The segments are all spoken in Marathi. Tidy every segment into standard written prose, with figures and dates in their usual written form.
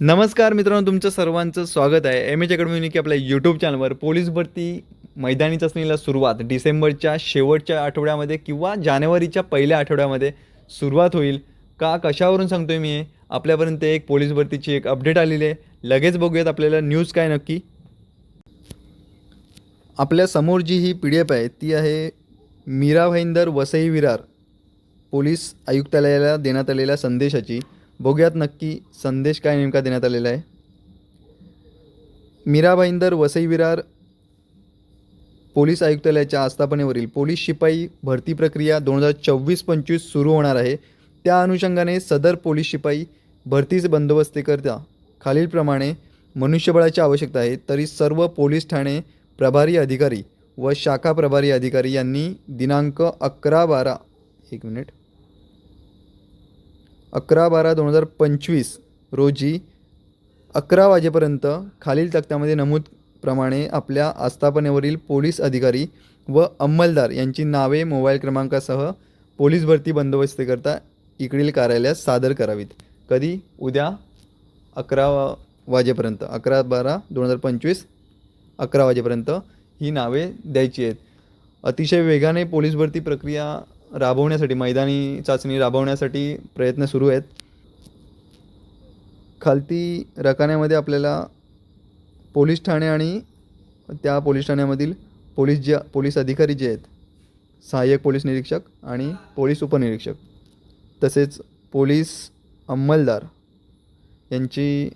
नमस्कार मित्रांनो, तुमचं सर्वांचं स्वागत आहे एम एच अकॅडमी की आपल्या यूट्यूब चॅनलवर. पोलीस भरती मैदानी चाचणीला सुरुवात डिसेंबरच्या शेवटच्या आठवड्यामध्ये किंवा जानेवारीच्या पहिल्या आठवड्यामध्ये सुरुवात होईल का, कशावरून सांगतोय मी हे. आपल्यापर्यंत एक पोलीस भरतीची एक अपडेट आलेली आहे. लगेच बघूयात आपल्याला न्यूज काय नक्की. आपल्या समोर जी ही PDF आहे ती आहे मीरा भाईंदर वसई विरार पोलीस आयुक्तालयाला देण्यात आलेल्या संदेशाची. बघूयात नक्की संदेश काय नेमका देण्यात आलेला आहे. मीरा भाईंदर वसई विरार पोलीस आयुक्तालयाच्या आस्थापनेवरील पोलीस शिपाई भरती प्रक्रिया 2024-25 सुरू होणार आहे. त्या अनुषंगाने सदर पोलीस शिपाई भरतीचे बंदोबस्तीकरता खालीलप्रमाणे मनुष्यबळाची आवश्यकता आहे. तरी सर्व पोलीस ठाणे प्रभारी अधिकारी व शाखा प्रभारी अधिकारी यांनी दिनांक 11/12/2025 रोजी 11 वाजेपर्यंत खालील तक्त्यामध्ये नमूद प्रमाणे आपल्या आस्थापनेवरील पोलीस अधिकारी व अंमलदार यांची नावे मोबाईल क्रमांकासह पोलीस भरती बंदोबस्तीकरता इकडील कार्यालयास सादर करावीत. कधी? उद्या 11 वाजेपर्यंत, 11/12/2025 11 वाजेपर्यंत ही नावे द्यायची आहेत. अतिशय वेगाने पोलीस भरती प्रक्रिया राबवण्यासाठी, मैदानी चाचणी राबवण्यासाठी प्रयत्न सुरू आहेत. खालती रकान्यामध्ये आपल्याला पोलीस ठाणे आणि त्या पोलीस ठाण्यामधील पोलीस अधिकारी जे आहेत, सहाय्यक पोलीस निरीक्षक आणि पोलीस उपनिरीक्षक, तसेच पोलीस अंमलदार यांची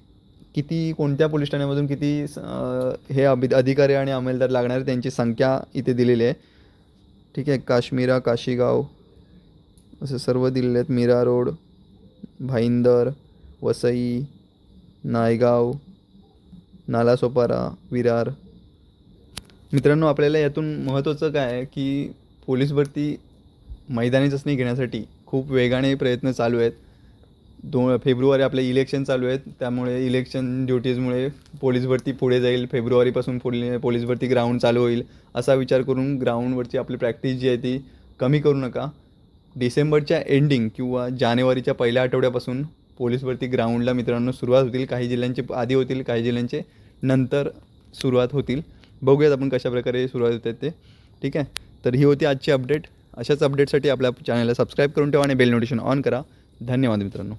कोणत्या पोलीस ठाण्यामधून किती हे अधिकारी आणि अंमलदार लागणार त्यांची संख्या इथे दिलेली आहे. ठीक आहे. काश्मीरा, काशीगाव असे सर्व दिलेले आहेत. मीरा रोड, भाईंदर, वसई, नायगाव, नालासोपारा, विरार. मित्रांनो, आपल्याला यातून महत्त्वाचं काय आहे की पोलीस भरती मैदानी चाचणी घेण्यासाठी खूप वेगाने प्रयत्न चालू आहेत. फेब्रुवारी आपले इलेक्शन चालू आहेत, त्यामुळे इलेक्शन ड्युटीजमुळे पोलीस भरती पुढे जाईल. फेब्रुवारीपासून पोलीस भरती ग्राउंड चालू होईल असा विचार करून ग्राउंडवरची आपली प्रॅक्टिस जी आहे ती कमी करू नका. डिसेंबरच्या एंडिंग किंवा जानेवारीच्या पहिल्या आठवड्यापासून पोलीस भरती ग्राउंडला मित्रांनो सुरुवात होतील. काही जिल्ह्यांचे आधी होतील, काही जिल्ह्यांचे नंतर सुरुवात होतील. बघूयात आपण कशाप्रकारे सुरुवात होते ते. ठीक आहे. तर ही होती आजची अपडेट. अशाच अपडेटसाठी आपल्या चॅनलला सबस्क्राईब करून ठेवा आणि बेल नोटिफिकेशन ऑन करा. धन्यवाद मित्रांनो.